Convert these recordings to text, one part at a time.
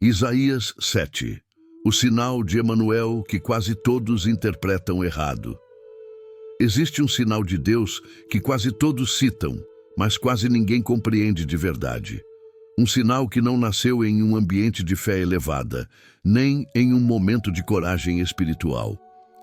Isaías 7. O sinal de Emanuel que quase todos interpretam errado. Existe um sinal de Deus que quase todos citam, mas quase ninguém compreende de verdade. Um sinal que não nasceu em um ambiente de fé elevada, nem em um momento de coragem espiritual.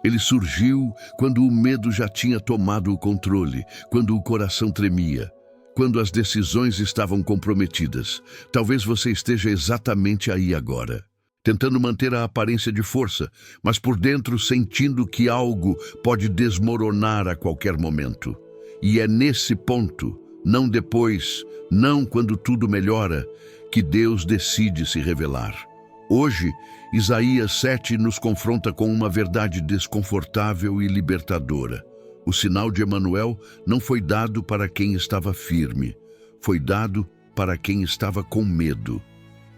Ele surgiu quando o medo já tinha tomado o controle, quando o coração tremia, quando as decisões estavam comprometidas. Talvez você esteja exatamente aí agora, tentando manter a aparência de força, mas por dentro sentindo que algo pode desmoronar a qualquer momento. E é nesse ponto, não depois, não quando tudo melhora, que Deus decide se revelar. Hoje, Isaías 7 nos confronta com uma verdade desconfortável e libertadora. O sinal de Emanuel não foi dado para quem estava firme, foi dado para quem estava com medo.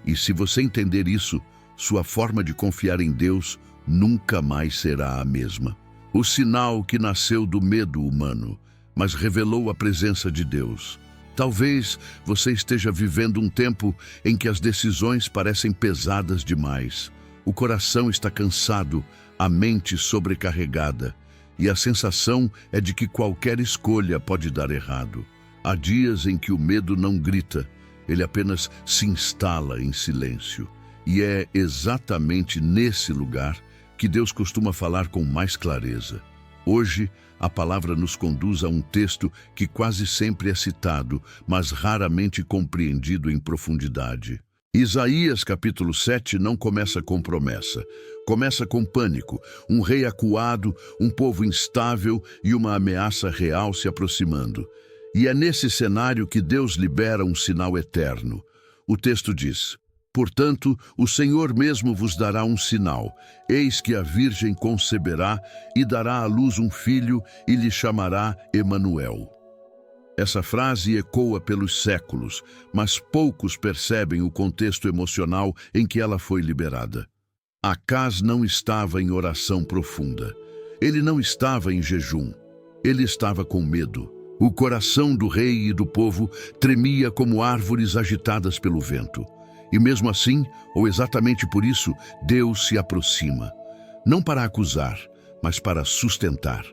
E se você entender isso, sua forma de confiar em Deus nunca mais será a mesma. O sinal que nasceu do medo humano, mas revelou a presença de Deus. Talvez você esteja vivendo um tempo em que as decisões parecem pesadas demais. O coração está cansado, a mente sobrecarregada. E a sensação é de que qualquer escolha pode dar errado. Há dias em que o medo não grita, ele apenas se instala em silêncio. E é exatamente nesse lugar que Deus costuma falar com mais clareza. Hoje, a palavra nos conduz a um texto que quase sempre é citado, mas raramente compreendido em profundidade. Isaías capítulo 7 não começa com promessa. Começa com pânico, um rei acuado, um povo instável e uma ameaça real se aproximando. E é nesse cenário que Deus libera um sinal eterno. O texto diz: "Portanto, o Senhor mesmo vos dará um sinal. Eis que a Virgem conceberá e dará à luz um filho e lhe chamará Emanuel." Essa frase ecoa pelos séculos, mas poucos percebem o contexto emocional em que ela foi liberada. Acaz não estava em oração profunda. Ele não estava em jejum. Ele estava com medo. O coração do rei e do povo tremia como árvores agitadas pelo vento. E mesmo assim, ou exatamente por isso, Deus se aproxima. Não para acusar, mas para sustentar.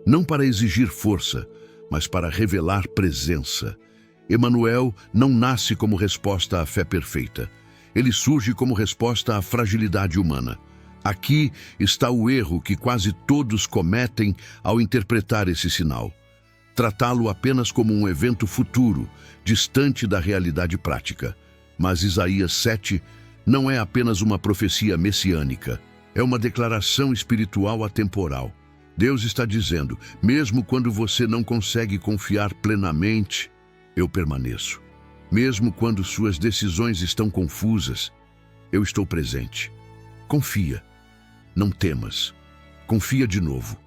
Não para exigir força, mas para revelar presença. Emanuel não nasce como resposta à fé perfeita. Ele surge como resposta à fragilidade humana. Aqui está o erro que quase todos cometem ao interpretar esse sinal. Tratá-lo apenas como um evento futuro, distante da realidade prática. Mas Isaías 7 não é apenas uma profecia messiânica, é uma declaração espiritual atemporal. Deus está dizendo: mesmo quando você não consegue confiar plenamente, eu permaneço. Mesmo quando suas decisões estão confusas, eu estou presente. Confia, não temas. Confia de novo,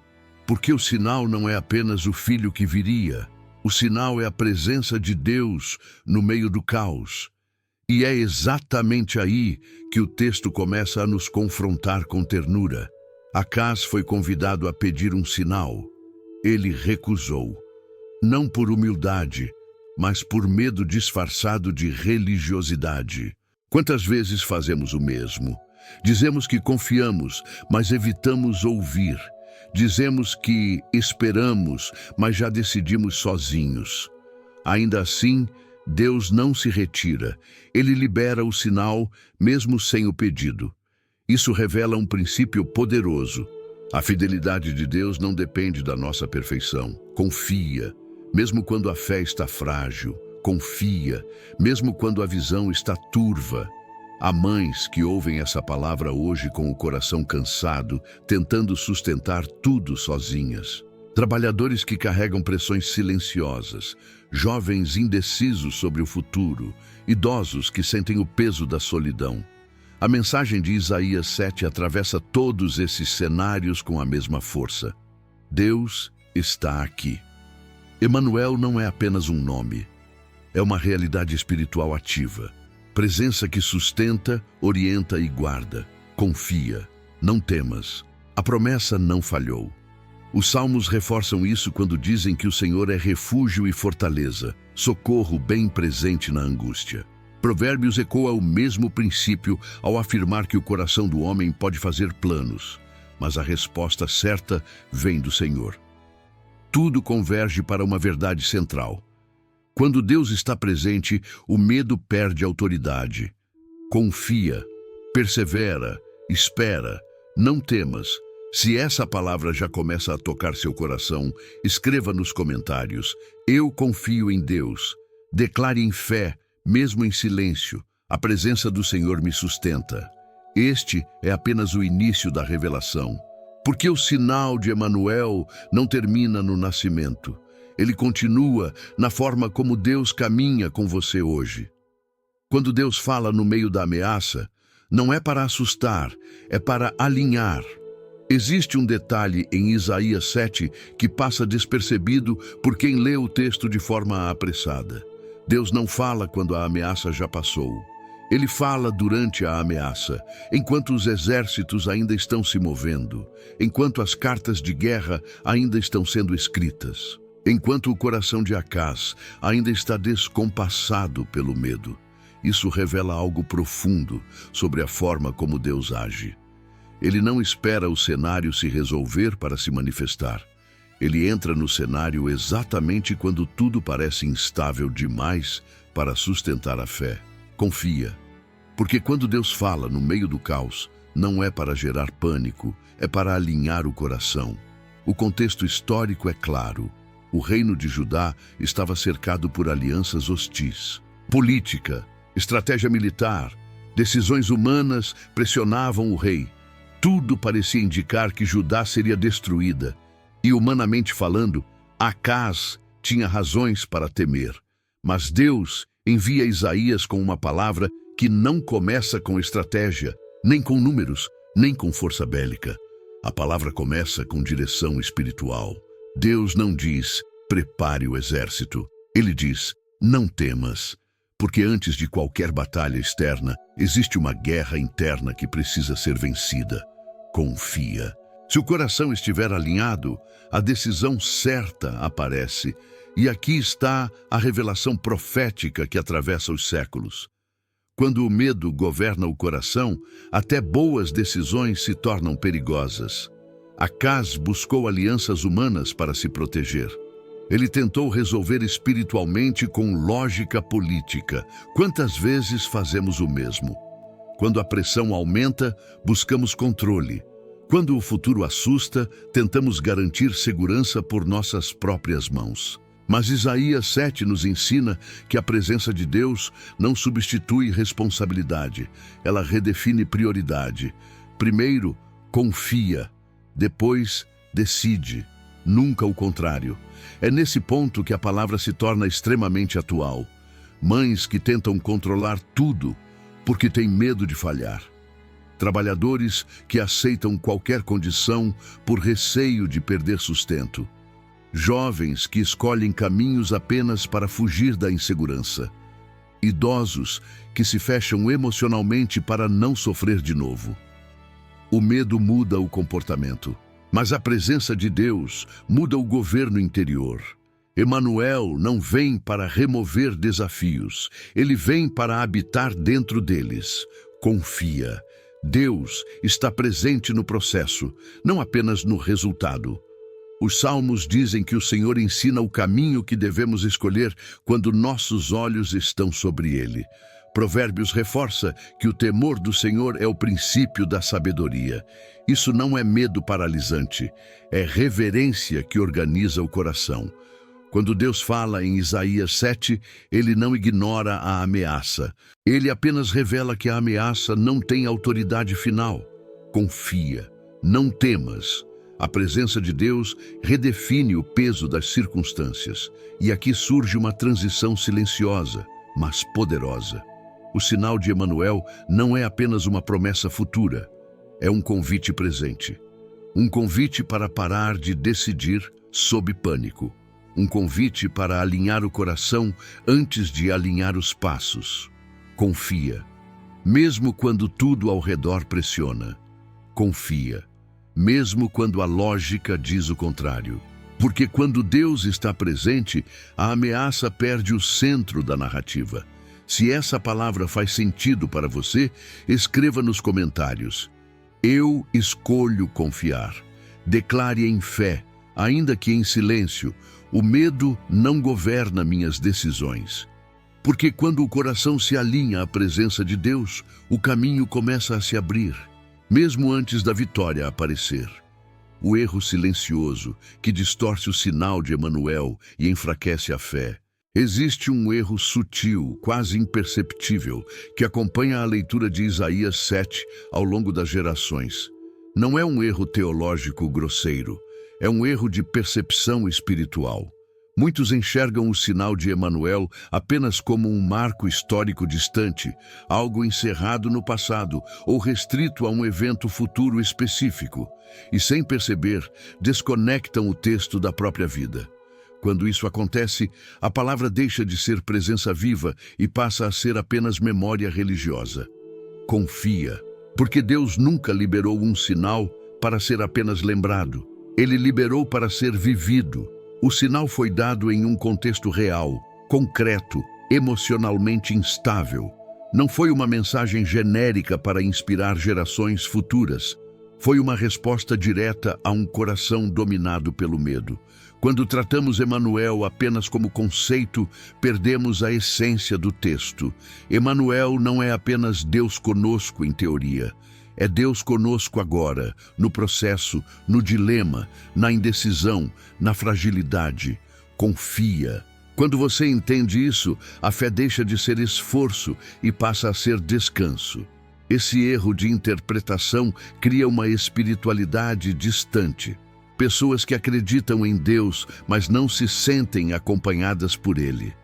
porque o sinal não é apenas o filho que viria. O sinal é a presença de Deus no meio do caos. E é exatamente aí que o texto começa a nos confrontar com ternura. Acaz foi convidado a pedir um sinal. Ele recusou. Não por humildade, mas por medo disfarçado de religiosidade. Quantas vezes fazemos o mesmo? Dizemos que confiamos, mas evitamos ouvir. Dizemos que esperamos, mas já decidimos sozinhos. Ainda assim, Deus não se retira. Ele libera o sinal, mesmo sem o pedido. Isso revela um princípio poderoso. A fidelidade de Deus não depende da nossa perfeição. Confia, mesmo quando a fé está frágil. Confia, mesmo quando a visão está turva. Há mães que ouvem essa palavra hoje com o coração cansado, tentando sustentar tudo sozinhas. Trabalhadores que carregam pressões silenciosas, jovens indecisos sobre o futuro, idosos que sentem o peso da solidão. A mensagem de Isaías 7 atravessa todos esses cenários com a mesma força. Deus está aqui. Emanuel não é apenas um nome, é uma realidade espiritual ativa. Presença que sustenta, orienta e guarda. Confia, não temas. A promessa não falhou. Os salmos reforçam isso quando dizem que o Senhor é refúgio e fortaleza, socorro bem presente na angústia. Provérbios ecoa o mesmo princípio ao afirmar que o coração do homem pode fazer planos, mas a resposta certa vem do Senhor. Tudo converge para uma verdade central. Quando Deus está presente, o medo perde autoridade. Confia, persevera, espera, não temas. Se essa palavra já começa a tocar seu coração, escreva nos comentários: eu confio em Deus. Declare em fé, mesmo em silêncio: a presença do Senhor me sustenta. Este é apenas o início da revelação. Porque o sinal de Emanuel não termina no nascimento. Ele continua na forma como Deus caminha com você hoje. Quando Deus fala no meio da ameaça, não é para assustar, é para alinhar. Existe um detalhe em Isaías 7 que passa despercebido por quem lê o texto de forma apressada. Deus não fala quando a ameaça já passou. Ele fala durante a ameaça, enquanto os exércitos ainda estão se movendo, enquanto as cartas de guerra ainda estão sendo escritas, enquanto o coração de Acaz ainda está descompassado pelo medo. Isso revela algo profundo sobre a forma como Deus age. Ele não espera o cenário se resolver para se manifestar. Ele entra no cenário exatamente quando tudo parece instável demais para sustentar a fé. Confia, porque quando Deus fala no meio do caos, não é para gerar pânico, é para alinhar o coração. O contexto histórico é claro. O reino de Judá estava cercado por alianças hostis. Política, estratégia militar, decisões humanas pressionavam o rei. Tudo parecia indicar que Judá seria destruída. E, humanamente falando, Acaz tinha razões para temer. Mas Deus envia Isaías com uma palavra que não começa com estratégia, nem com números, nem com força bélica. A palavra começa com direção espiritual. Deus não diz: prepare o exército. Ele diz: não temas. Porque antes de qualquer batalha externa, existe uma guerra interna que precisa ser vencida. Confia. Se o coração estiver alinhado, a decisão certa aparece. E aqui está a revelação profética que atravessa os séculos. Quando o medo governa o coração, até boas decisões se tornam perigosas. Acaz buscou alianças humanas para se proteger. Ele tentou resolver espiritualmente com lógica política. Quantas vezes fazemos o mesmo? Quando a pressão aumenta, buscamos controle. Quando o futuro assusta, tentamos garantir segurança por nossas próprias mãos. Mas Isaías 7 nos ensina que a presença de Deus não substitui responsabilidade. Ela redefine prioridade. Primeiro, confia. Depois, decide. Nunca o contrário. É nesse ponto que a palavra se torna extremamente atual. Mães que tentam controlar tudo porque têm medo de falhar. Trabalhadores que aceitam qualquer condição por receio de perder sustento. Jovens que escolhem caminhos apenas para fugir da insegurança. Idosos que se fecham emocionalmente para não sofrer de novo. O medo muda o comportamento, mas a presença de Deus muda o governo interior. Emanuel não vem para remover desafios, ele vem para habitar dentro deles. Confia. Deus está presente no processo, não apenas no resultado. Os salmos dizem que o Senhor ensina o caminho que devemos escolher quando nossos olhos estão sobre ele. Provérbios reforça que o temor do Senhor é o princípio da sabedoria. Isso não é medo paralisante, é reverência que organiza o coração. Quando Deus fala em Isaías 7, ele não ignora a ameaça. Ele apenas revela que a ameaça não tem autoridade final. Confia, não temas. A presença de Deus redefine o peso das circunstâncias. E aqui surge uma transição silenciosa, mas poderosa. O sinal de Emanuel não é apenas uma promessa futura, é um convite presente. Um convite para parar de decidir sob pânico. Um convite para alinhar o coração antes de alinhar os passos. Confia, mesmo quando tudo ao redor pressiona. Confia, mesmo quando a lógica diz o contrário. Porque quando Deus está presente, a ameaça perde o centro da narrativa. Se essa palavra faz sentido para você, escreva nos comentários. Eu escolho confiar. Declare em fé, ainda que em silêncio. O medo não governa minhas decisões. Porque quando o coração se alinha à presença de Deus, o caminho começa a se abrir, mesmo antes da vitória aparecer. O erro silencioso, que distorce o sinal de Emanuel e enfraquece a fé. Existe um erro sutil, quase imperceptível, que acompanha a leitura de Isaías 7 ao longo das gerações. Não é um erro teológico grosseiro, é um erro de percepção espiritual. Muitos enxergam o sinal de Emanuel apenas como um marco histórico distante, algo encerrado no passado ou restrito a um evento futuro específico, e sem perceber, desconectam o texto da própria vida. Quando isso acontece, a palavra deixa de ser presença viva e passa a ser apenas memória religiosa. Confia, porque Deus nunca liberou um sinal para ser apenas lembrado. Ele liberou para ser vivido. O sinal foi dado em um contexto real, concreto, emocionalmente instável. Não foi uma mensagem genérica para inspirar gerações futuras. Foi uma resposta direta a um coração dominado pelo medo. Quando tratamos Emanuel apenas como conceito, perdemos a essência do texto. Emanuel não é apenas Deus conosco em teoria. É Deus conosco agora, no processo, no dilema, na indecisão, na fragilidade. Confia. Quando você entende isso, a fé deixa de ser esforço e passa a ser descanso. Esse erro de interpretação cria uma espiritualidade distante. Pessoas que acreditam em Deus, mas não se sentem acompanhadas por Ele.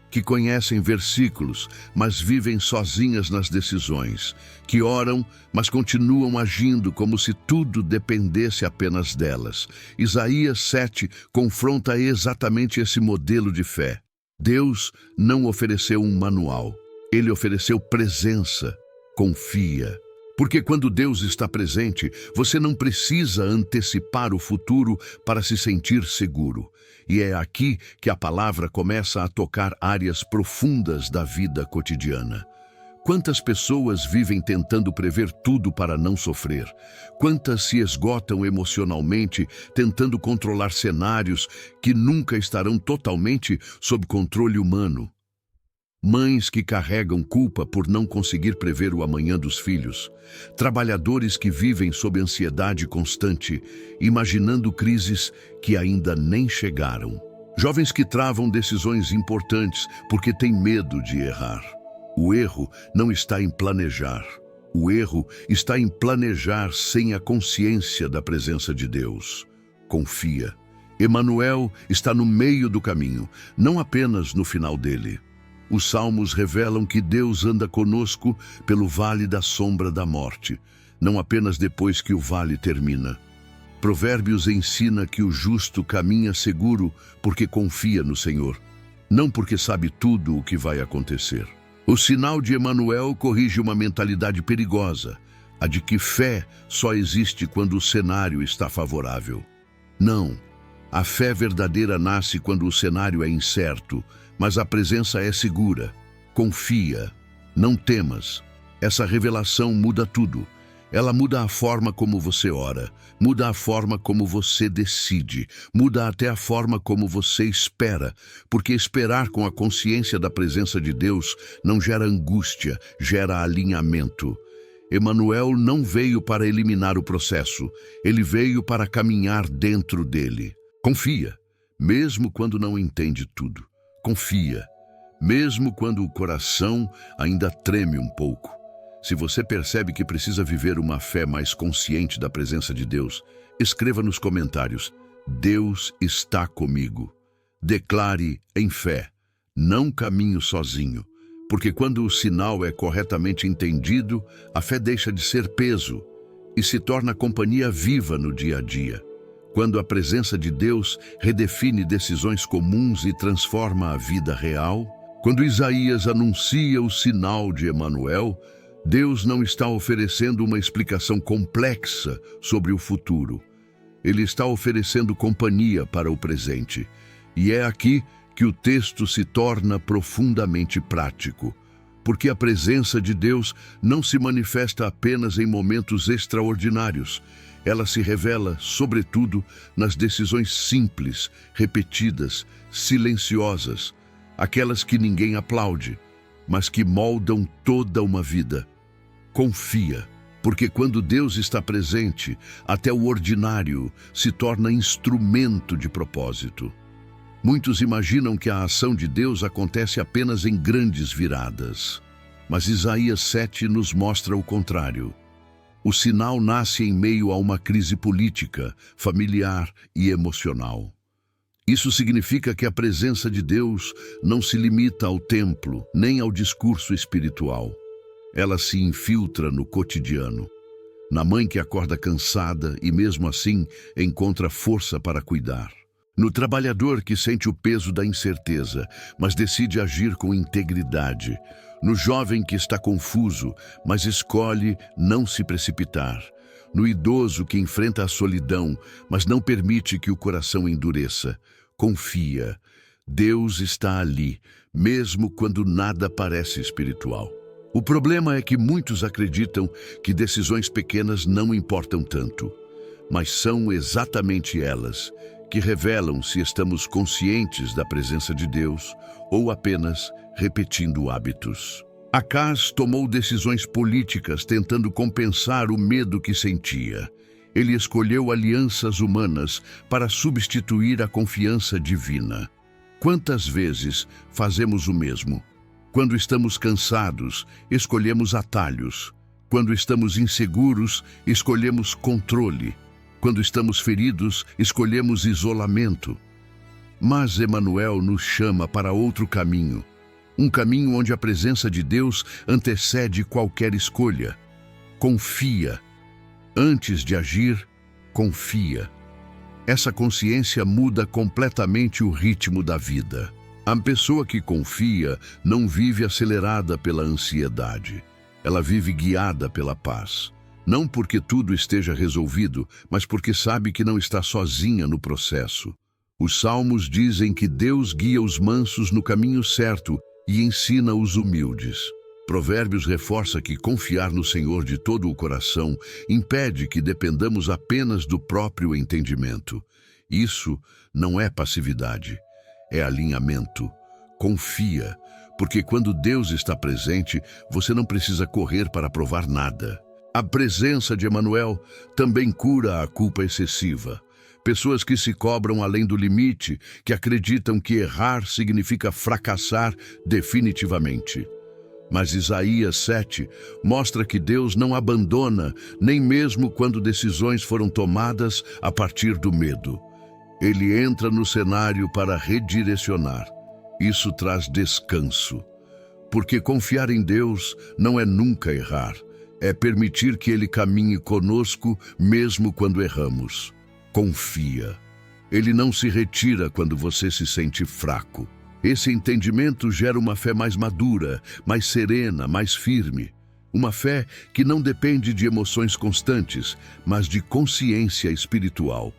Que conhecem versículos, mas vivem sozinhas nas decisões. Que oram, mas continuam agindo como se tudo dependesse apenas delas. Isaías 7 confronta exatamente esse modelo de fé. Deus não ofereceu um manual. Ele ofereceu presença. Confia. Porque quando Deus está presente, você não precisa antecipar o futuro para se sentir seguro. E é aqui que a palavra começa a tocar áreas profundas da vida cotidiana. Quantas pessoas vivem tentando prever tudo para não sofrer? Quantas se esgotam emocionalmente tentando controlar cenários que nunca estarão totalmente sob controle humano? Mães que carregam culpa por não conseguir prever o amanhã dos filhos. Trabalhadores que vivem sob ansiedade constante, imaginando crises que ainda nem chegaram. Jovens que travam decisões importantes porque têm medo de errar. O erro não está em planejar. O erro está em planejar sem a consciência da presença de Deus. Confia. Emanuel está no meio do caminho, não apenas no final dele. Os salmos revelam que Deus anda conosco pelo vale da sombra da morte, não apenas depois que o vale termina. Provérbios ensina que o justo caminha seguro porque confia no Senhor, não porque sabe tudo o que vai acontecer. O sinal de Emanuel corrige uma mentalidade perigosa, a de que fé só existe quando o cenário está favorável. Não, a fé verdadeira nasce quando o cenário é incerto, mas a presença é segura. Confia, não temas. Essa revelação muda tudo. Ela muda a forma como você ora, muda a forma como você decide, muda até a forma como você espera, porque esperar com a consciência da presença de Deus não gera angústia, gera alinhamento. Emanuel não veio para eliminar o processo, ele veio para caminhar dentro dele. Confia, mesmo quando não entende tudo. Confia, mesmo quando o coração ainda treme um pouco. Se você percebe que precisa viver uma fé mais consciente da presença de Deus, escreva nos comentários: Deus está comigo. Declare em fé: não caminho sozinho. Porque quando o sinal é corretamente entendido, a fé deixa de ser peso e se torna companhia viva no dia a dia. Quando a presença de Deus redefine decisões comuns e transforma a vida real, quando Isaías anuncia o sinal de Emanuel, Deus não está oferecendo uma explicação complexa sobre o futuro. Ele está oferecendo companhia para o presente. E é aqui que o texto se torna profundamente prático. Porque a presença de Deus não se manifesta apenas em momentos extraordinários. Ela se revela, sobretudo, nas decisões simples, repetidas, silenciosas, aquelas que ninguém aplaude, mas que moldam toda uma vida. Confia, porque quando Deus está presente, até o ordinário se torna instrumento de propósito. Muitos imaginam que a ação de Deus acontece apenas em grandes viradas. Mas Isaías 7 nos mostra o contrário. O sinal nasce em meio a uma crise política, familiar e emocional. Isso significa que a presença de Deus não se limita ao templo, nem ao discurso espiritual. Ela se infiltra no cotidiano. Na mãe que acorda cansada e mesmo assim encontra força para cuidar. No trabalhador que sente o peso da incerteza, mas decide agir com integridade. No jovem que está confuso, mas escolhe não se precipitar. No idoso que enfrenta a solidão, mas não permite que o coração endureça. Confia. Deus está ali, mesmo quando nada parece espiritual. O problema é que muitos acreditam que decisões pequenas não importam tanto, mas são exatamente elas que revelam se estamos conscientes da presença de Deus ou apenas repetindo hábitos. Acaz tomou decisões políticas tentando compensar o medo que sentia. Ele escolheu alianças humanas para substituir a confiança divina. Quantas vezes fazemos o mesmo? Quando estamos cansados, escolhemos atalhos. Quando estamos inseguros, escolhemos controle. Quando estamos feridos, escolhemos isolamento. Mas Emanuel nos chama para outro caminho. Um caminho onde a presença de Deus antecede qualquer escolha. Confia. Antes de agir, confia. Essa consciência muda completamente o ritmo da vida. A pessoa que confia não vive acelerada pela ansiedade. Ela vive guiada pela paz. Não porque tudo esteja resolvido, mas porque sabe que não está sozinha no processo. Os salmos dizem que Deus guia os mansos no caminho certo e ensina os humildes. Provérbios reforça que confiar no Senhor de todo o coração impede que dependamos apenas do próprio entendimento. Isso não é passividade, é alinhamento. Confia, porque quando Deus está presente, você não precisa correr para provar nada. A presença de Emanuel também cura a culpa excessiva. Pessoas que se cobram além do limite, que acreditam que errar significa fracassar definitivamente. Mas Isaías 7 mostra que Deus não abandona, nem mesmo quando decisões foram tomadas a partir do medo. Ele entra no cenário para redirecionar. Isso traz descanso. Porque confiar em Deus não é nunca errar. É permitir que Ele caminhe conosco mesmo quando erramos. Confia. Ele não se retira quando você se sente fraco. Esse entendimento gera uma fé mais madura, mais serena, mais firme. Uma fé que não depende de emoções constantes, mas de consciência espiritual.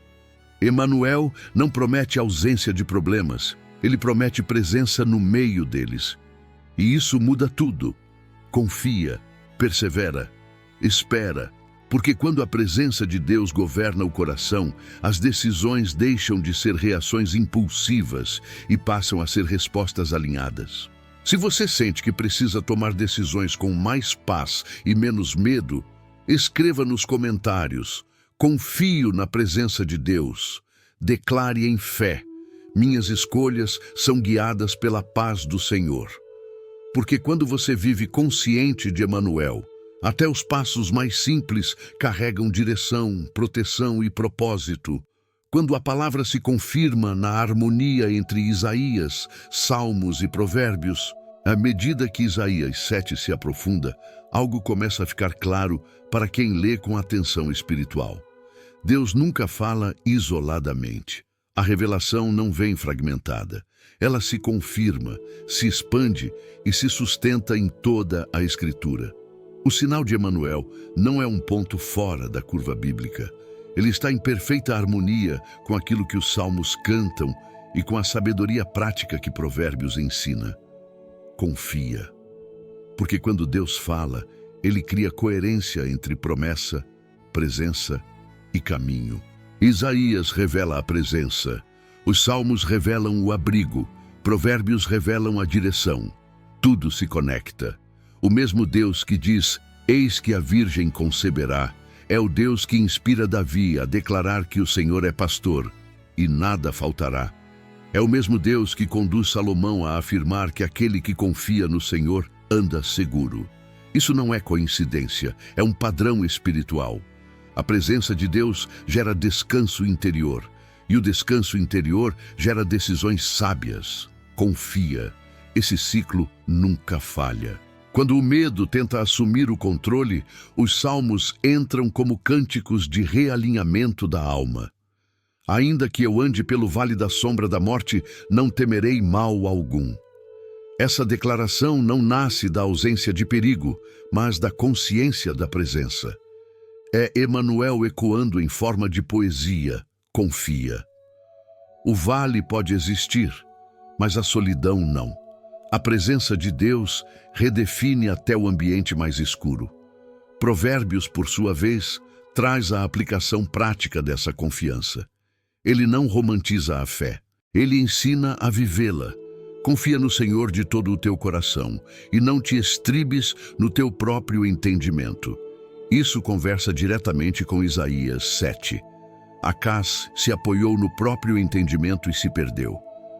Emanuel não promete ausência de problemas. Ele promete presença no meio deles. E isso muda tudo. Confia. Persevera, espera, porque quando a presença de Deus governa o coração, as decisões deixam de ser reações impulsivas e passam a ser respostas alinhadas. Se você sente que precisa tomar decisões com mais paz e menos medo, escreva nos comentários: confio na presença de Deus. Declare em fé: minhas escolhas são guiadas pela paz do Senhor. Porque quando você vive consciente de Emanuel, até os passos mais simples carregam direção, proteção e propósito. Quando a palavra se confirma na harmonia entre Isaías, Salmos e Provérbios, à medida que Isaías 7 se aprofunda, algo começa a ficar claro para quem lê com atenção espiritual. Deus nunca fala isoladamente. A revelação não vem fragmentada. Ela se confirma, se expande e se sustenta em toda a Escritura. O sinal de Emanuel não é um ponto fora da curva bíblica. Ele está em perfeita harmonia com aquilo que os salmos cantam e com a sabedoria prática que Provérbios ensina. Confia. porque quando Deus fala, Ele cria coerência entre promessa, presença e caminho. Isaías revela a presença, os Salmos revelam o abrigo, Provérbios revelam a direção. Tudo se conecta. O mesmo Deus que diz, eis que a Virgem conceberá, é o Deus que inspira Davi a declarar que o Senhor é pastor e nada faltará. É o mesmo Deus que conduz Salomão a afirmar que aquele que confia no Senhor anda seguro. Isso não é coincidência, é um padrão espiritual. A presença de Deus gera descanso interior, e o descanso interior gera decisões sábias. Confia. Esse ciclo nunca falha. Quando o medo tenta assumir o controle, os salmos entram como cânticos de realinhamento da alma. Ainda que eu ande pelo vale da sombra da morte, não temerei mal algum. Essa declaração não nasce da ausência de perigo, mas da consciência da presença. É Emanuel ecoando em forma de poesia, confia. O vale pode existir, mas a solidão não. A presença de Deus redefine até o ambiente mais escuro. Provérbios, por sua vez, traz a aplicação prática dessa confiança. Ele não romantiza a fé, ele ensina a vivê-la. Confia no Senhor de todo o teu coração e não te estribes no teu próprio entendimento. Isso conversa diretamente com Isaías 7. Acás se apoiou no próprio entendimento e se perdeu.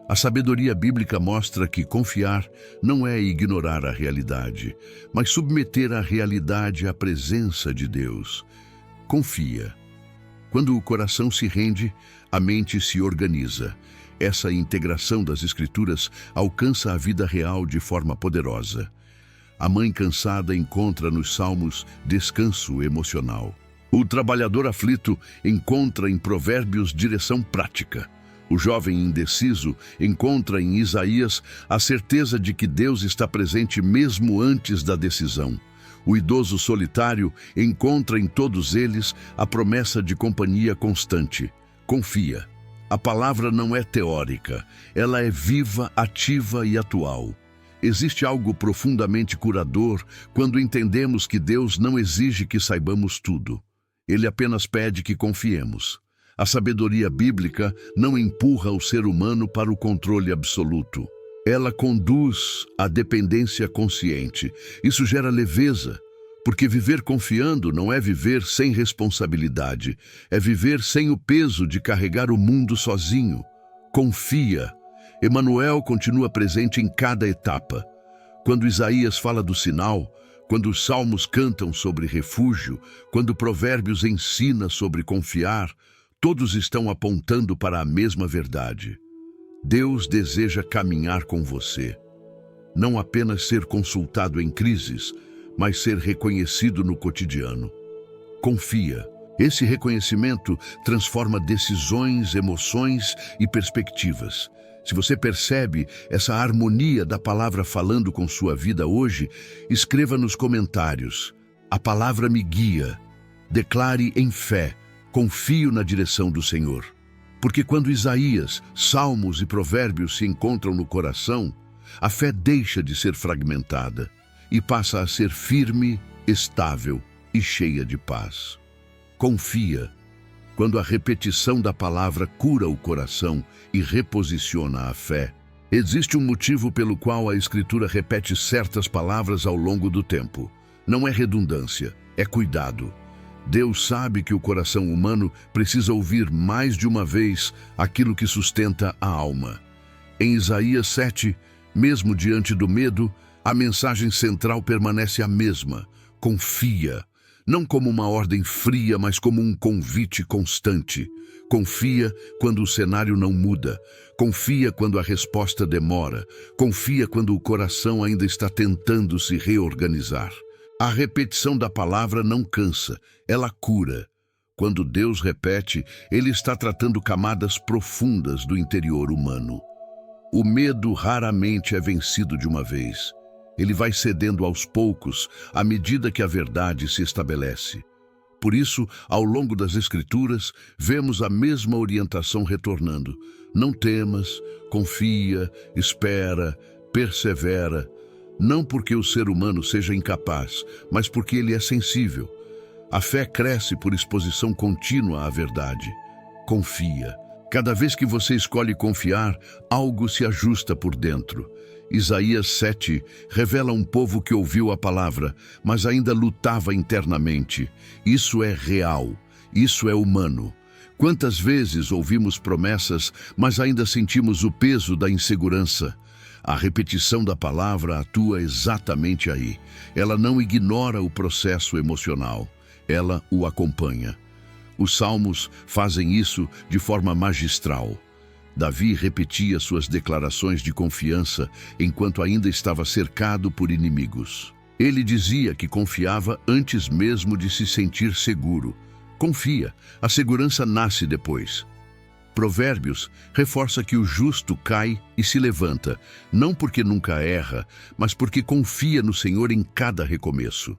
A sabedoria bíblica mostra que confiar não é ignorar a realidade, mas submeter a realidade à presença de Deus. Confia. Quando o coração se rende, a mente se organiza. Essa integração das Escrituras alcança a vida real de forma poderosa. A mãe cansada encontra nos Salmos descanso emocional. O trabalhador aflito encontra em Provérbios direção prática. O jovem indeciso encontra em Isaías a certeza de que Deus está presente mesmo antes da decisão. O idoso solitário encontra em todos eles a promessa de companhia constante. Confia. A palavra não é teórica, ela é viva, ativa e atual. Existe algo profundamente curador quando entendemos que Deus não exige que saibamos tudo. Ele apenas pede que confiemos. A sabedoria bíblica não empurra o ser humano para o controle absoluto. Ela conduz à dependência consciente. Isso gera leveza, porque viver confiando não é viver sem responsabilidade, é viver sem o peso de carregar o mundo sozinho. Confia. Emanuel continua presente em cada etapa. Quando Isaías fala do sinal, quando os salmos cantam sobre refúgio, quando Provérbios ensina sobre confiar, todos estão apontando para a mesma verdade. Deus deseja caminhar com você. Não apenas ser consultado em crises, mas ser reconhecido no cotidiano. Confia. Esse reconhecimento transforma decisões, emoções e perspectivas. Se você percebe essa harmonia da palavra falando com sua vida hoje, escreva nos comentários: a palavra me guia. Declare em fé: confio na direção do Senhor. Porque quando Isaías, Salmos e Provérbios se encontram no coração, a fé deixa de ser fragmentada e passa a ser firme, estável e cheia de paz. Confia. Quando a repetição da palavra cura o coração e reposiciona a fé, existe um motivo pelo qual a Escritura repete certas palavras ao longo do tempo. Não é redundância, é cuidado. Deus sabe que o coração humano precisa ouvir mais de uma vez aquilo que sustenta a alma. Em Isaías 7, mesmo diante do medo, a mensagem central permanece a mesma: confia. Não como uma ordem fria, mas como um convite constante. Confia quando o cenário não muda. Confia quando a resposta demora. Confia quando o coração ainda está tentando se reorganizar. A repetição da palavra não cansa, ela cura. Quando Deus repete, Ele está tratando camadas profundas do interior humano. O medo raramente é vencido de uma vez. Ele vai cedendo aos poucos, à medida que a verdade se estabelece. Por isso, ao longo das Escrituras, vemos a mesma orientação retornando. Não temas, confia, espera, persevera. Não porque o ser humano seja incapaz, mas porque ele é sensível. A fé cresce por exposição contínua à verdade. Confia. Cada vez que você escolhe confiar, algo se ajusta por dentro. Isaías 7 revela um povo que ouviu a palavra, mas ainda lutava internamente. Isso é real. Isso é humano. Quantas vezes ouvimos promessas, mas ainda sentimos o peso da insegurança? A repetição da palavra atua exatamente aí. Ela não ignora o processo emocional. Ela o acompanha. Os salmos fazem isso de forma magistral. Davi repetia suas declarações de confiança enquanto ainda estava cercado por inimigos. Ele dizia que confiava antes mesmo de se sentir seguro. Confia, a segurança nasce depois. Provérbios reforça que o justo cai e se levanta, não porque nunca erra, mas porque confia no Senhor em cada recomeço.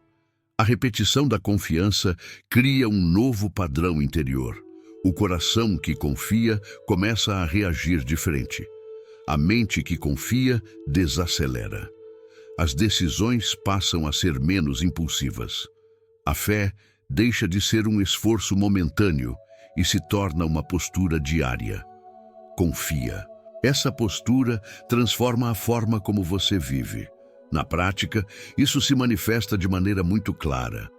A repetição da confiança cria um novo padrão interior. O coração que confia começa a reagir diferente. A mente que confia desacelera. As decisões passam a ser menos impulsivas. A fé deixa de ser um esforço momentâneo e se torna uma postura diária. Confia. Essa postura transforma a forma como você vive. Na prática, isso se manifesta de maneira muito clara.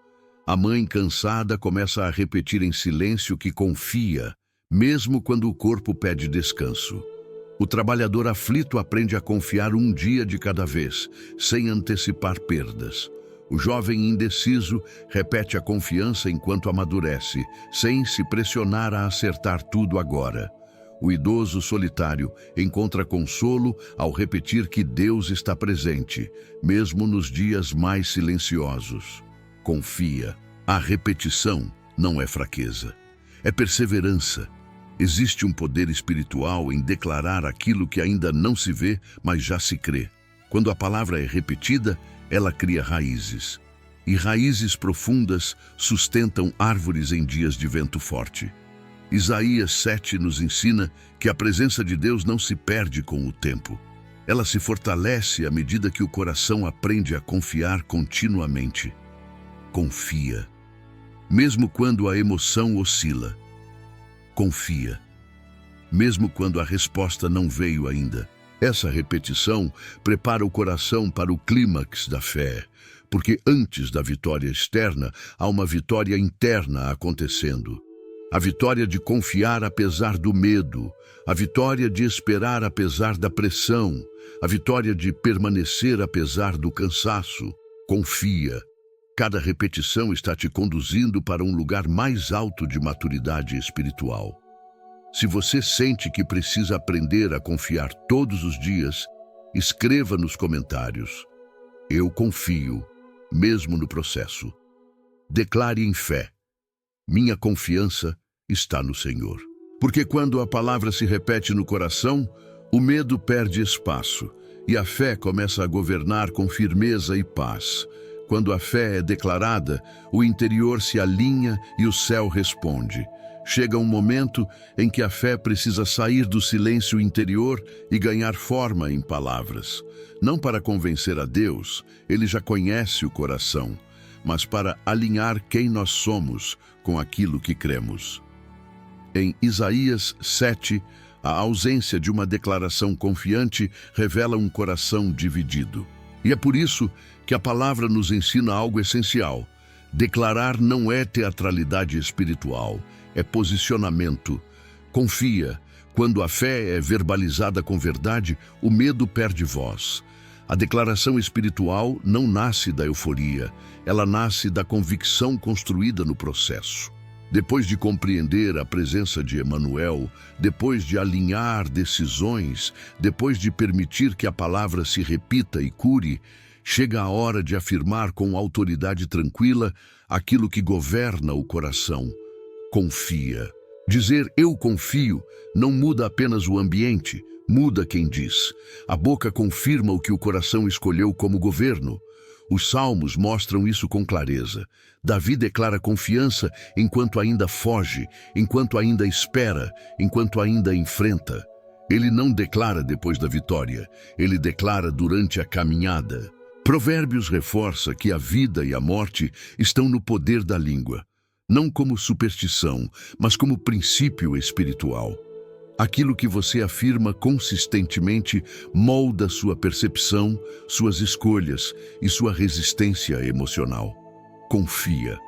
A mãe cansada começa a repetir em silêncio que confia, mesmo quando o corpo pede descanso. O trabalhador aflito aprende a confiar um dia de cada vez, sem antecipar perdas. O jovem indeciso repete a confiança enquanto amadurece, sem se pressionar a acertar tudo agora. O idoso solitário encontra consolo ao repetir que Deus está presente, mesmo nos dias mais silenciosos. Confia. A repetição não é fraqueza, é perseverança. Existe um poder espiritual em declarar aquilo que ainda não se vê, mas já se crê. Quando a palavra é repetida, ela cria raízes. E raízes profundas sustentam árvores em dias de vento forte. Isaías 7 nos ensina que a presença de Deus não se perde com o tempo. Ela se fortalece à medida que o coração aprende a confiar continuamente. Confia. Mesmo quando a emoção oscila. Confia. Mesmo quando a resposta não veio ainda. Essa repetição prepara o coração para o clímax da fé, porque antes da vitória externa, há uma vitória interna acontecendo. A vitória de confiar apesar do medo, a vitória de esperar apesar da pressão, a vitória de permanecer apesar do cansaço. Confia. Cada repetição está te conduzindo para um lugar mais alto de maturidade espiritual. Se você sente que precisa aprender a confiar todos os dias, escreva nos comentários: eu confio, mesmo no processo. Declare em fé: minha confiança está no Senhor. Porque quando a palavra se repete no coração, o medo perde espaço e a fé começa a governar com firmeza e paz. Quando a fé é declarada, o interior se alinha e o céu responde. Chega um momento em que a fé precisa sair do silêncio interior e ganhar forma em palavras. Não para convencer a Deus, ele já conhece o coração, mas para alinhar quem nós somos com aquilo que cremos. Em Isaías 7, a ausência de uma declaração confiante revela um coração dividido. E é por isso que a palavra nos ensina algo essencial. Declarar não é teatralidade espiritual, é posicionamento. Confia. Quando a fé é verbalizada com verdade, o medo perde voz. A declaração espiritual não nasce da euforia, ela nasce da convicção construída no processo. Depois de compreender a presença de Emanuel, depois de alinhar decisões, depois de permitir que a palavra se repita e cure, chega a hora de afirmar com autoridade tranquila aquilo que governa o coração. Confia. Dizer eu confio não muda apenas o ambiente, muda quem diz. A boca confirma o que o coração escolheu como governo. Os salmos mostram isso com clareza. Davi declara confiança enquanto ainda foge, enquanto ainda espera, enquanto ainda enfrenta. Ele não declara depois da vitória, ele declara durante a caminhada. Provérbios reforça que a vida e a morte estão no poder da língua, não como superstição, mas como princípio espiritual. Aquilo que você afirma consistentemente molda sua percepção, suas escolhas e sua resistência emocional. Confia.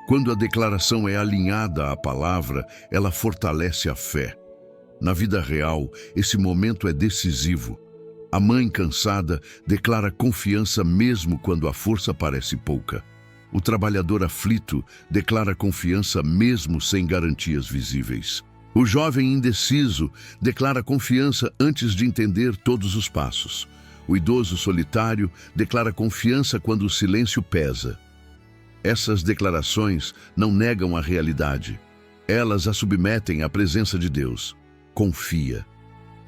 Quando a declaração é alinhada à palavra, ela fortalece a fé. Na vida real, esse momento é decisivo. A mãe cansada declara confiança mesmo quando a força parece pouca. O trabalhador aflito declara confiança mesmo sem garantias visíveis. O jovem indeciso declara confiança antes de entender todos os passos. O idoso solitário declara confiança quando o silêncio pesa. Essas declarações não negam a realidade. Elas a submetem à presença de Deus. Confia.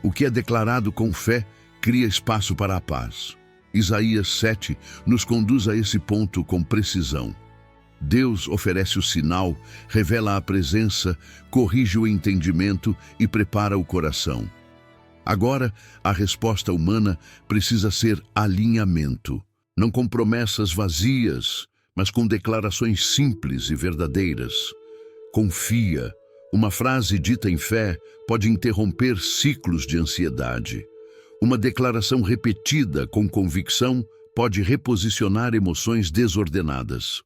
O que é declarado com fé cria espaço para a paz. Isaías 7 nos conduz a esse ponto com precisão. Deus oferece o sinal, revela a presença, corrige o entendimento e prepara o coração. Agora, a resposta humana precisa ser alinhamento, não com promessas vazias, mas com declarações simples e verdadeiras. Confia. Uma frase dita em fé pode interromper ciclos de ansiedade. Uma declaração repetida com convicção pode reposicionar emoções desordenadas.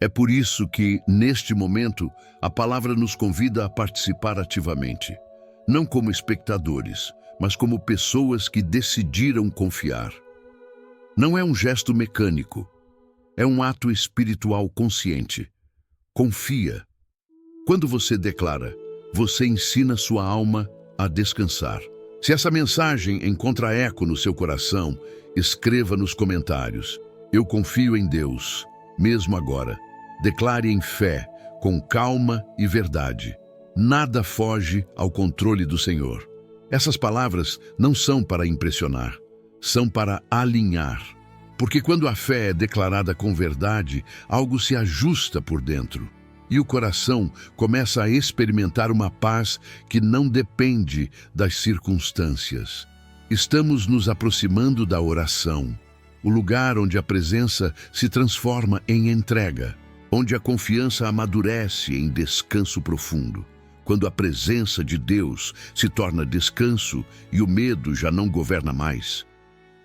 É por isso que, neste momento, a palavra nos convida a participar ativamente. Não como espectadores, mas como pessoas que decidiram confiar. Não é um gesto mecânico, é um ato espiritual consciente. Confia. Quando você declara, você ensina sua alma a descansar. Se essa mensagem encontra eco no seu coração, escreva nos comentários: eu confio em Deus, mesmo agora. Declare em fé, com calma e verdade. Nada foge ao controle do Senhor. Essas palavras não são para impressionar, são para alinhar. Porque quando a fé é declarada com verdade, algo se ajusta por dentro. E o coração começa a experimentar uma paz que não depende das circunstâncias. Estamos nos aproximando da oração, o lugar onde a presença se transforma em entrega, onde a confiança amadurece em descanso profundo, quando a presença de Deus se torna descanso e o medo já não governa mais.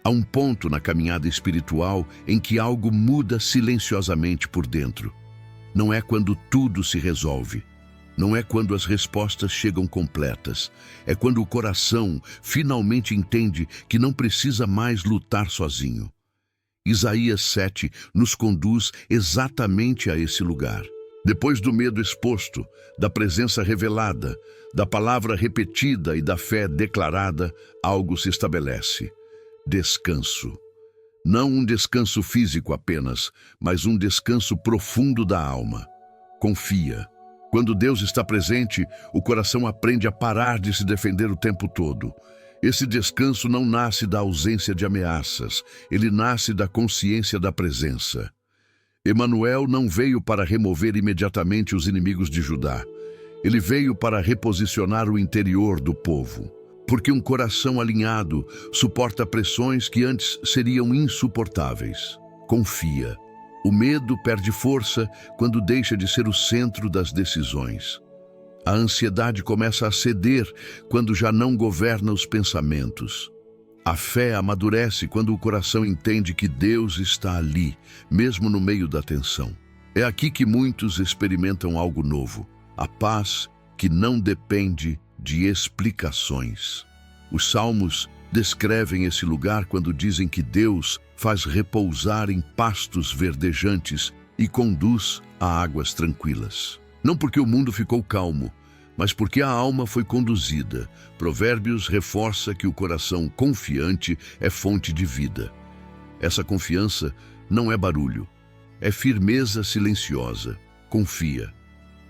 Há um ponto na caminhada espiritual em que algo muda silenciosamente por dentro. Não é quando tudo se resolve, não é quando as respostas chegam completas, é quando o coração finalmente entende que não precisa mais lutar sozinho. Isaías 7 nos conduz exatamente a esse lugar. Depois do medo exposto, da presença revelada, da palavra repetida e da fé declarada, algo se estabelece. Descanso. Não um descanso físico apenas, mas um descanso profundo da alma. Confia. Quando Deus está presente, o coração aprende a parar de se defender o tempo todo. Esse descanso não nasce da ausência de ameaças, ele nasce da consciência da presença. Emanuel não veio para remover imediatamente os inimigos de Judá. Ele veio para reposicionar o interior do povo. Porque um coração alinhado suporta pressões que antes seriam insuportáveis. Confia. O medo perde força quando deixa de ser o centro das decisões. A ansiedade começa a ceder quando já não governa os pensamentos. A fé amadurece quando o coração entende que Deus está ali, mesmo no meio da tensão. É aqui que muitos experimentam algo novo, a paz que não depende de explicações. Os salmos descrevem esse lugar quando dizem que Deus faz repousar em pastos verdejantes e conduz a águas tranquilas. Não porque o mundo ficou calmo, mas porque a alma foi conduzida. Provérbios reforça que o coração confiante é fonte de vida. Essa confiança não é barulho, é firmeza silenciosa. Confia.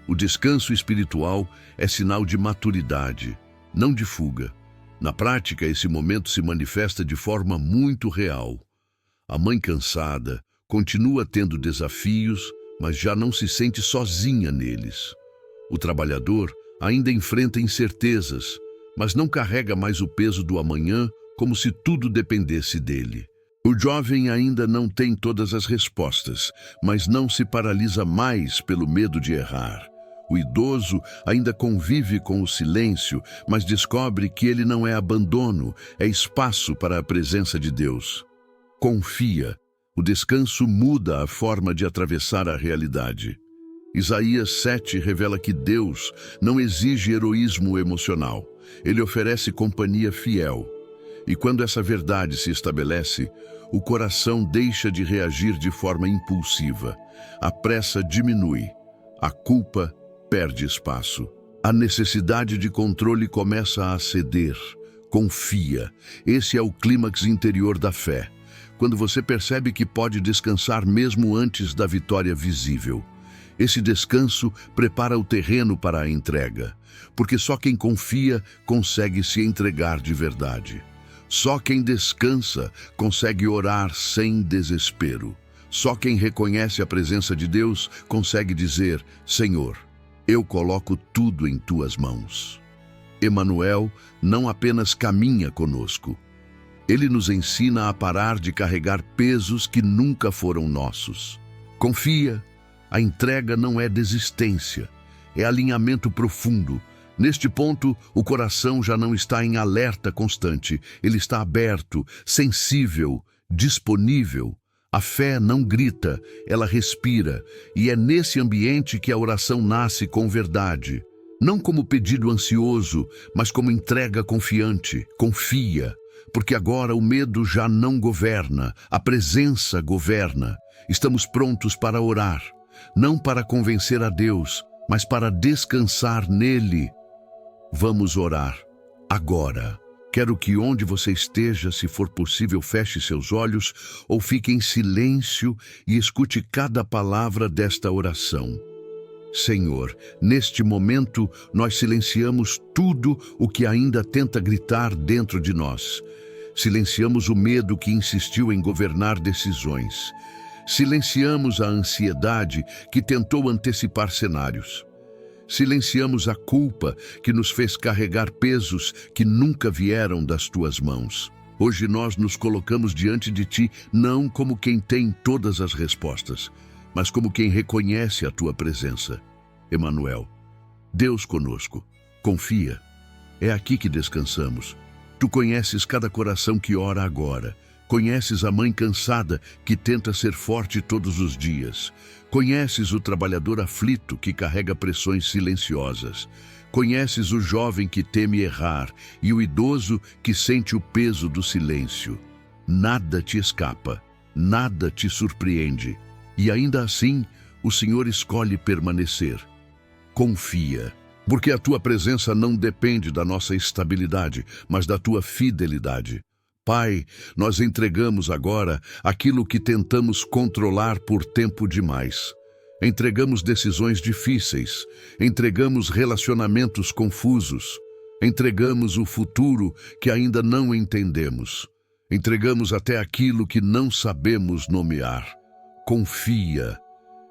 O descanso espiritual é sinal de maturidade, não de fuga. Na prática, esse momento se manifesta de forma muito real. A mãe cansada continua tendo desafios, mas já não se sente sozinha neles. O trabalhador ainda enfrenta incertezas, mas não carrega mais o peso do amanhã como se tudo dependesse dele. O jovem ainda não tem todas as respostas, mas não se paralisa mais pelo medo de errar. O idoso ainda convive com o silêncio, mas descobre que ele não é abandono, é espaço para a presença de Deus. Confia. O descanso muda a forma de atravessar a realidade. Isaías 7 revela que Deus não exige heroísmo emocional. Ele oferece companhia fiel. E quando essa verdade se estabelece, o coração deixa de reagir de forma impulsiva. A pressa diminui. A culpa perde espaço. A necessidade de controle começa a ceder. Confia. Esse é o clímax interior da fé. Quando você percebe que pode descansar mesmo antes da vitória visível. Esse descanso prepara o terreno para a entrega, porque só quem confia consegue se entregar de verdade. Só quem descansa consegue orar sem desespero. Só quem reconhece a presença de Deus consegue dizer: Senhor, eu coloco tudo em tuas mãos. Emanuel não apenas caminha conosco, ele nos ensina a parar de carregar pesos que nunca foram nossos. Confia. A entrega não é desistência, é alinhamento profundo. Neste ponto, o coração já não está em alerta constante, ele está aberto, sensível, disponível. A fé não grita, ela respira, e é nesse ambiente que a oração nasce com verdade. Não como pedido ansioso, mas como entrega confiante. Confia, porque agora o medo já não governa, a presença governa. Estamos prontos para orar. Não para convencer a Deus, mas para descansar nele. Vamos orar agora. Quero que onde você esteja, se for possível, feche seus olhos ou fique em silêncio e escute cada palavra desta oração. Senhor, neste momento nós silenciamos tudo o que ainda tenta gritar dentro de nós. Silenciamos o medo que insistiu em governar decisões. Silenciamos a ansiedade que tentou antecipar cenários. Silenciamos a culpa que nos fez carregar pesos que nunca vieram das tuas mãos. Hoje nós nos colocamos diante de ti não como quem tem todas as respostas, mas como quem reconhece a tua presença. Emanuel, Deus conosco, confia. É aqui que descansamos. Tu conheces cada coração que ora agora. Conheces a mãe cansada que tenta ser forte todos os dias. Conheces o trabalhador aflito que carrega pressões silenciosas. Conheces o jovem que teme errar e o idoso que sente o peso do silêncio. Nada te escapa, nada te surpreende. E ainda assim, o Senhor escolhe permanecer. Confia, porque a tua presença não depende da nossa estabilidade, mas da tua fidelidade. Pai, nós entregamos agora aquilo que tentamos controlar por tempo demais. Entregamos decisões difíceis, entregamos relacionamentos confusos, entregamos o futuro que ainda não entendemos, entregamos até aquilo que não sabemos nomear. Confia.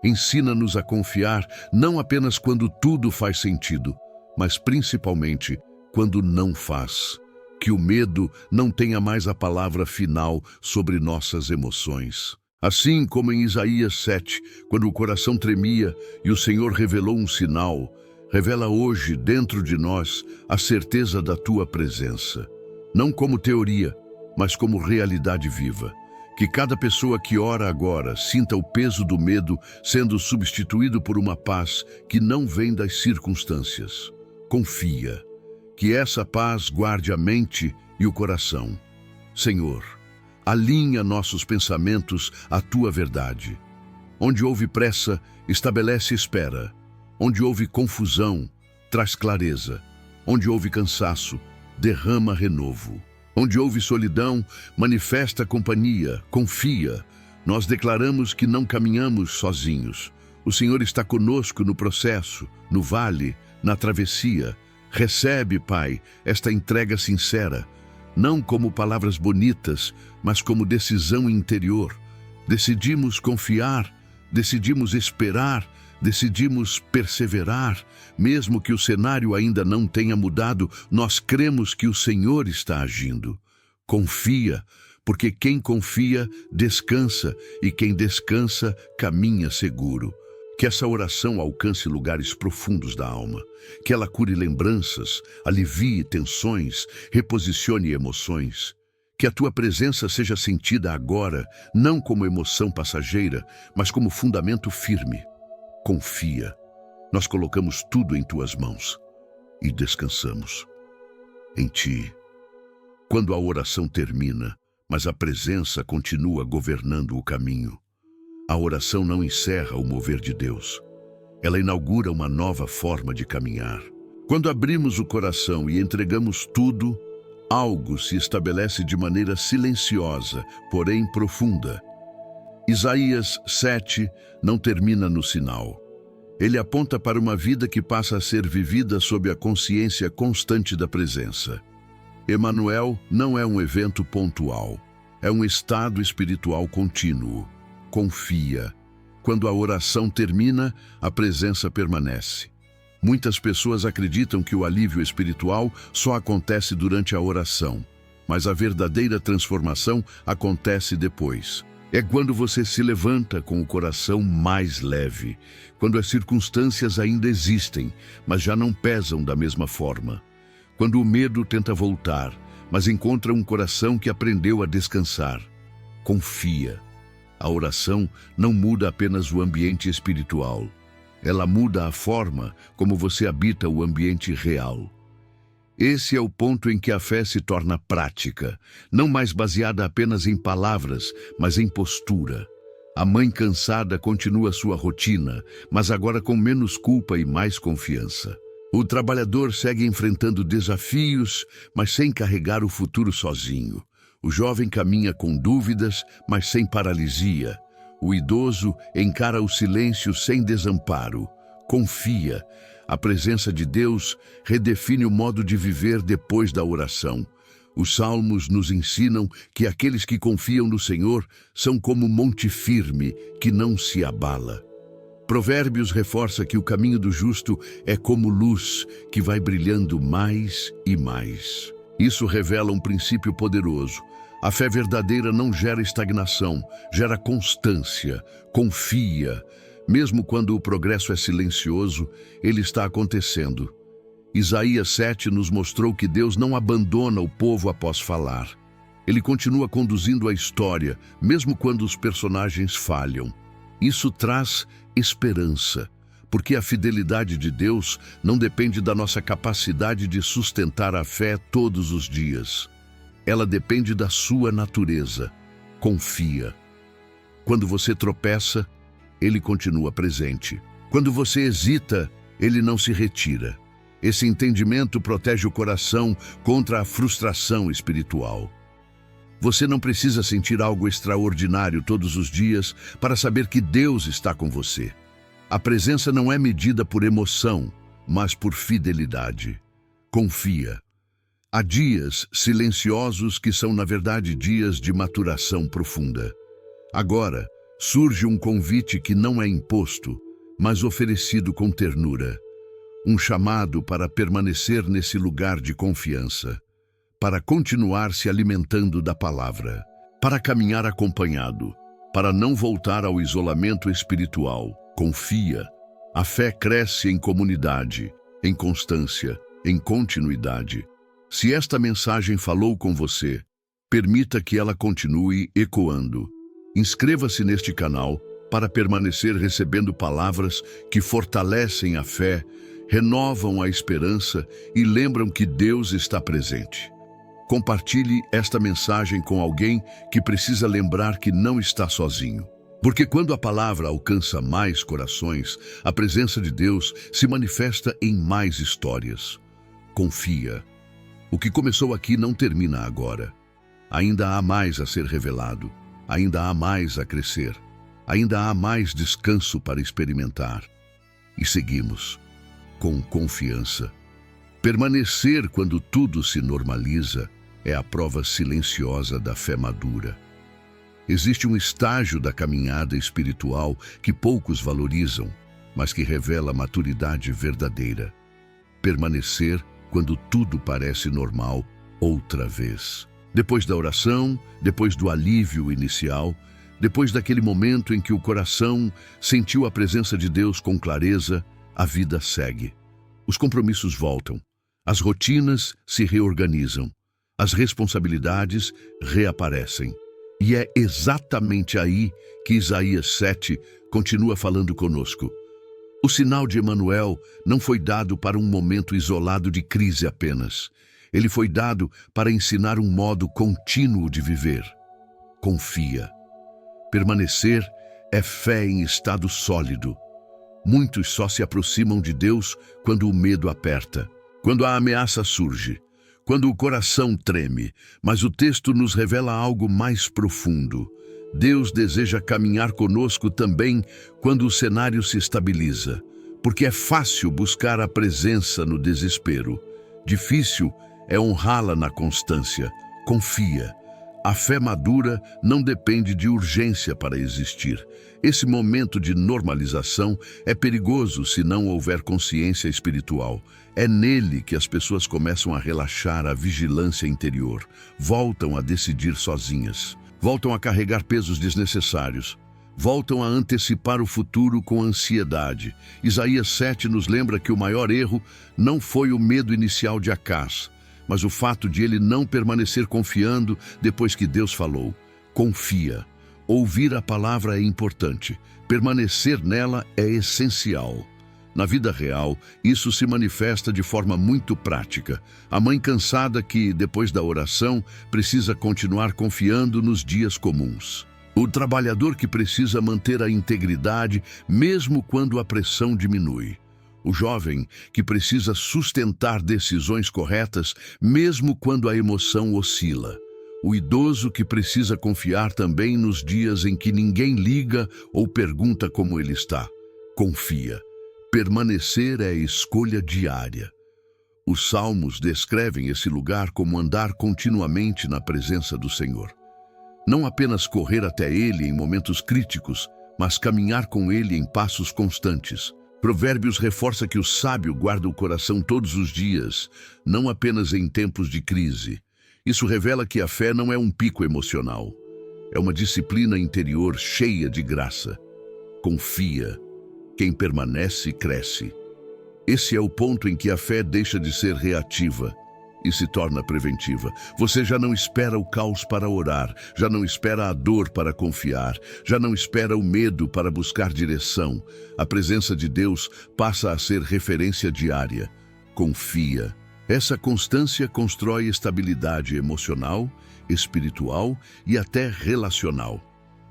Ensina-nos a confiar não apenas quando tudo faz sentido, mas principalmente quando não faz. Que o medo não tenha mais a palavra final sobre nossas emoções. Assim como em Isaías 7, quando o coração tremia e o Senhor revelou um sinal, revela hoje dentro de nós a certeza da tua presença. Não como teoria, mas como realidade viva. Que cada pessoa que ora agora sinta o peso do medo sendo substituído por uma paz que não vem das circunstâncias. Confia. Que essa paz guarde a mente e o coração. Senhor, alinha nossos pensamentos à tua verdade. Onde houve pressa, estabelece espera. Onde houve confusão, traz clareza. Onde houve cansaço, derrama renovo. Onde houve solidão, manifesta companhia, confia. Nós declaramos que não caminhamos sozinhos. O Senhor está conosco no processo, no vale, na travessia. Recebe, Pai, esta entrega sincera, não como palavras bonitas, mas como decisão interior. Decidimos confiar, decidimos esperar, decidimos perseverar. Mesmo que o cenário ainda não tenha mudado, nós cremos que o Senhor está agindo. Confia, porque quem confia, descansa, e quem descansa, caminha seguro. Que essa oração alcance lugares profundos da alma, que ela cure lembranças, alivie tensões, reposicione emoções. Que a tua presença seja sentida agora, não como emoção passageira, mas como fundamento firme. Confia. Nós colocamos tudo em tuas mãos e descansamos em ti. Quando a oração termina, mas a presença continua governando o caminho, a oração não encerra o mover de Deus. Ela inaugura uma nova forma de caminhar. Quando abrimos o coração e entregamos tudo, algo se estabelece de maneira silenciosa, porém profunda. Isaías 7 não termina no sinal. Ele aponta para uma vida que passa a ser vivida sob a consciência constante da presença. Emanuel não é um evento pontual, é um estado espiritual contínuo. Confia. Quando a oração termina, a presença permanece. Muitas pessoas acreditam que o alívio espiritual só acontece durante a oração, mas a verdadeira transformação acontece depois. É quando você se levanta com o coração mais leve, quando as circunstâncias ainda existem, mas já não pesam da mesma forma. Quando o medo tenta voltar, mas encontra um coração que aprendeu a descansar. Confia. A oração não muda apenas o ambiente espiritual. Ela muda a forma como você habita o ambiente real. Esse é o ponto em que a fé se torna prática, não mais baseada apenas em palavras, mas em postura. A mãe cansada continua sua rotina, mas agora com menos culpa e mais confiança. O trabalhador segue enfrentando desafios, mas sem carregar o futuro sozinho. O jovem caminha com dúvidas, mas sem paralisia. O idoso encara o silêncio sem desamparo. Confia. A presença de Deus redefine o modo de viver depois da oração. Os salmos nos ensinam que aqueles que confiam no Senhor são como monte firme, que não se abala. Provérbios reforça que o caminho do justo é como luz, que vai brilhando mais e mais. Isso revela um princípio poderoso. A fé verdadeira não gera estagnação, gera constância. Confia. Mesmo quando o progresso é silencioso, ele está acontecendo. Isaías 7 nos mostrou que Deus não abandona o povo após falar. Ele continua conduzindo a história, mesmo quando os personagens falham. Isso traz esperança, porque a fidelidade de Deus não depende da nossa capacidade de sustentar a fé todos os dias. Ela depende da sua natureza. Confia. Quando você tropeça, Ele continua presente. Quando você hesita, Ele não se retira. Esse entendimento protege o coração contra a frustração espiritual. Você não precisa sentir algo extraordinário todos os dias para saber que Deus está com você. A presença não é medida por emoção, mas por fidelidade. Confia. Há dias silenciosos que são, na verdade, dias de maturação profunda. Agora, surge um convite que não é imposto, mas oferecido com ternura. Um chamado para permanecer nesse lugar de confiança, para continuar se alimentando da palavra, para caminhar acompanhado, para não voltar ao isolamento espiritual. Confia. A fé cresce em comunidade, em constância, em continuidade. Se esta mensagem falou com você, permita que ela continue ecoando. Inscreva-se neste canal para permanecer recebendo palavras que fortalecem a fé, renovam a esperança e lembram que Deus está presente. Compartilhe esta mensagem com alguém que precisa lembrar que não está sozinho. Porque quando a palavra alcança mais corações, a presença de Deus se manifesta em mais histórias. Confia. O que começou aqui não termina agora. Ainda há mais a ser revelado. Ainda há mais a crescer. Ainda há mais descanso para experimentar. E seguimos com confiança. Permanecer quando tudo se normaliza é a prova silenciosa da fé madura. Existe um estágio da caminhada espiritual que poucos valorizam, mas que revela a maturidade verdadeira. Permanecer quando tudo parece normal outra vez. Depois da oração, depois do alívio inicial, depois daquele momento em que o coração sentiu a presença de Deus com clareza, a vida segue. Os compromissos voltam, as rotinas se reorganizam, as responsabilidades reaparecem. E é exatamente aí que Isaías 7 continua falando conosco. O sinal de Emanuel não foi dado para um momento isolado de crise apenas. Ele foi dado para ensinar um modo contínuo de viver. Confia. Permanecer é fé em estado sólido. Muitos só se aproximam de Deus quando o medo aperta, quando a ameaça surge, quando o coração treme, mas o texto nos revela algo mais profundo. Deus deseja caminhar conosco também quando o cenário se estabiliza, porque é fácil buscar a presença no desespero. Difícil é honrá-la na constância. Confia. A fé madura não depende de urgência para existir. Esse momento de normalização é perigoso se não houver consciência espiritual. É nele que as pessoas começam a relaxar a vigilância interior, voltam a decidir sozinhas, voltam a carregar pesos desnecessários, voltam a antecipar o futuro com ansiedade. Isaías 7 nos lembra que o maior erro não foi o medo inicial de Acaz, mas o fato de ele não permanecer confiando depois que Deus falou. Confia. Ouvir a palavra é importante. Permanecer nela é essencial. Na vida real, isso se manifesta de forma muito prática. A mãe cansada que, depois da oração, precisa continuar confiando nos dias comuns. O trabalhador que precisa manter a integridade mesmo quando a pressão diminui. O jovem que precisa sustentar decisões corretas mesmo quando a emoção oscila. O idoso que precisa confiar também nos dias em que ninguém liga ou pergunta como ele está. Confia. Permanecer é escolha diária. Os salmos descrevem esse lugar como andar continuamente na presença do Senhor. Não apenas correr até Ele em momentos críticos, mas caminhar com Ele em passos constantes. Provérbios reforça que o sábio guarda o coração todos os dias, não apenas em tempos de crise. Isso revela que a fé não é um pico emocional. É uma disciplina interior cheia de graça. Confia. Quem permanece, cresce. Esse é o ponto em que a fé deixa de ser reativa e se torna preventiva. Você já não espera o caos para orar, já não espera a dor para confiar, já não espera o medo para buscar direção. A presença de Deus passa a ser referência diária. Confia. Essa constância constrói estabilidade emocional, espiritual e até relacional.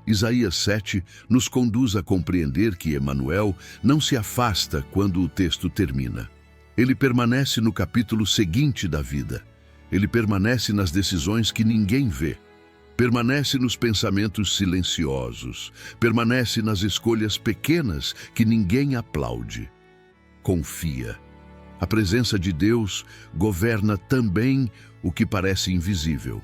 Isaías 7 nos conduz a compreender que Emanuel não se afasta quando o texto termina. Ele permanece no capítulo seguinte da vida. Ele permanece nas decisões que ninguém vê. Permanece nos pensamentos silenciosos. Permanece nas escolhas pequenas que ninguém aplaude. Confia. A presença de Deus governa também o que parece invisível.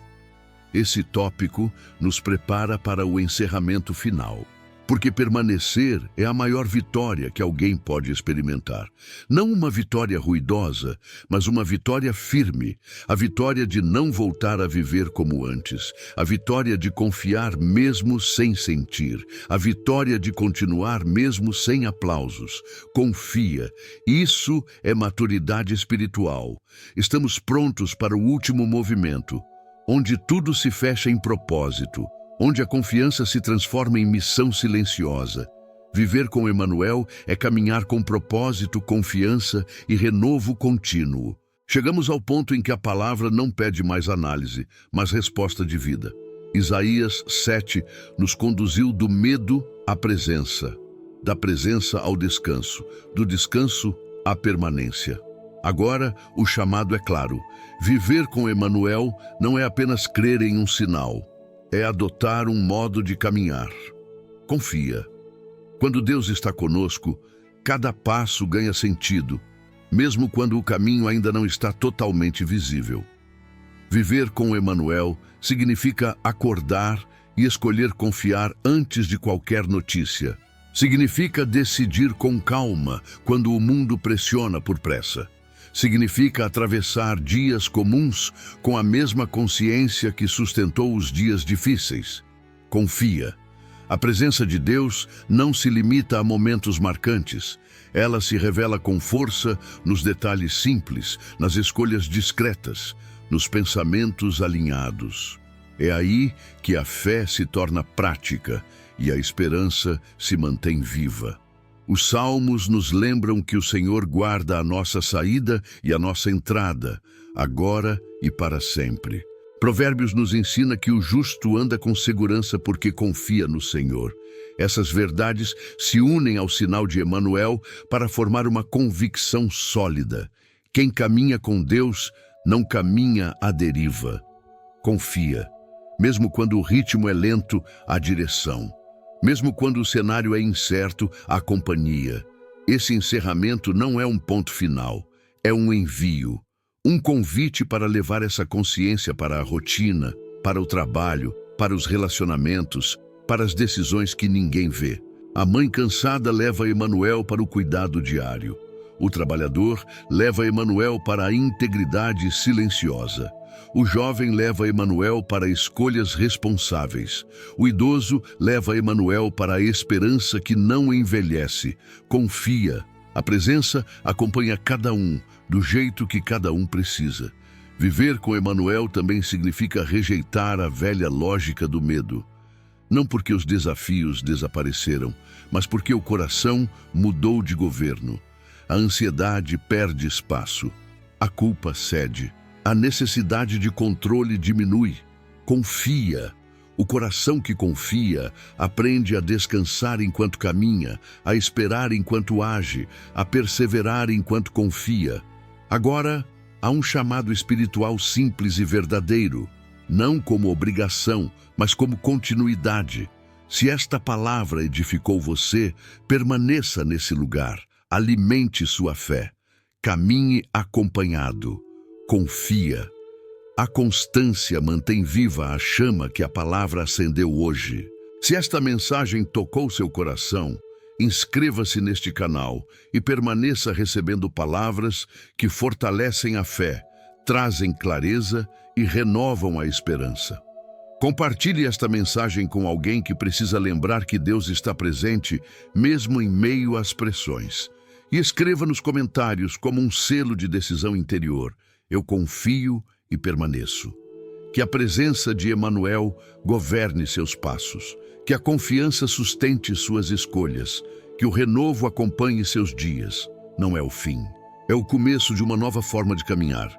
Esse tópico nos prepara para o encerramento final, porque permanecer é a maior vitória que alguém pode experimentar. Não uma vitória ruidosa, mas uma vitória firme, a vitória de não voltar a viver como antes, a vitória de confiar mesmo sem sentir, a vitória de continuar mesmo sem aplausos. Confia. Isso é maturidade espiritual. Estamos prontos para o último movimento, onde tudo se fecha em propósito, onde a confiança se transforma em missão silenciosa. Viver com Emanuel é caminhar com propósito, confiança e renovo contínuo. Chegamos ao ponto em que a palavra não pede mais análise, mas resposta de vida. Isaías 7 nos conduziu do medo à presença, da presença ao descanso, do descanso à permanência. Agora, o chamado é claro. Viver com Emanuel não é apenas crer em um sinal, é adotar um modo de caminhar. Confia. Quando Deus está conosco, cada passo ganha sentido, mesmo quando o caminho ainda não está totalmente visível. Viver com Emanuel significa acordar e escolher confiar antes de qualquer notícia. Significa decidir com calma quando o mundo pressiona por pressa. Significa atravessar dias comuns com a mesma consciência que sustentou os dias difíceis. Confia. A presença de Deus não se limita a momentos marcantes. Ela se revela com força nos detalhes simples, nas escolhas discretas, nos pensamentos alinhados. É aí que a fé se torna prática e a esperança se mantém viva. Os salmos nos lembram que o Senhor guarda a nossa saída e a nossa entrada, agora e para sempre. Provérbios nos ensina que o justo anda com segurança porque confia no Senhor. Essas verdades se unem ao sinal de Emanuel para formar uma convicção sólida. Quem caminha com Deus não caminha à deriva. Confia. Mesmo quando o ritmo é lento, há direção. Mesmo quando o cenário é incerto, há companhia. Esse encerramento não é um ponto final, é um envio. Um convite para levar essa consciência para a rotina, para o trabalho, para os relacionamentos, para as decisões que ninguém vê. A mãe cansada leva Emanuel para o cuidado diário. O trabalhador leva Emanuel para a integridade silenciosa. O jovem leva Emanuel para escolhas responsáveis. O idoso leva Emanuel para a esperança que não envelhece. Confia. A presença acompanha cada um, do jeito que cada um precisa. Viver com Emanuel também significa rejeitar a velha lógica do medo. Não porque os desafios desapareceram, mas porque o coração mudou de governo. A ansiedade perde espaço. A culpa cede. A necessidade de controle diminui. Confia. O coração que confia aprende a descansar enquanto caminha, a esperar enquanto age, a perseverar enquanto confia. Agora, há um chamado espiritual simples e verdadeiro, não como obrigação, mas como continuidade. Se esta palavra edificou você, permaneça nesse lugar, alimente sua fé, caminhe acompanhado. Confia. A constância mantém viva a chama que a palavra acendeu hoje. Se esta mensagem tocou seu coração, inscreva-se neste canal e permaneça recebendo palavras que fortalecem a fé, trazem clareza e renovam a esperança. Compartilhe esta mensagem com alguém que precisa lembrar que Deus está presente, mesmo em meio às pressões. E escreva nos comentários como um selo de decisão interior: eu confio e permaneço. Que a presença de Emanuel governe seus passos, que a confiança sustente suas escolhas, que o renovo acompanhe seus dias. Não é o fim, é o começo de uma nova forma de caminhar.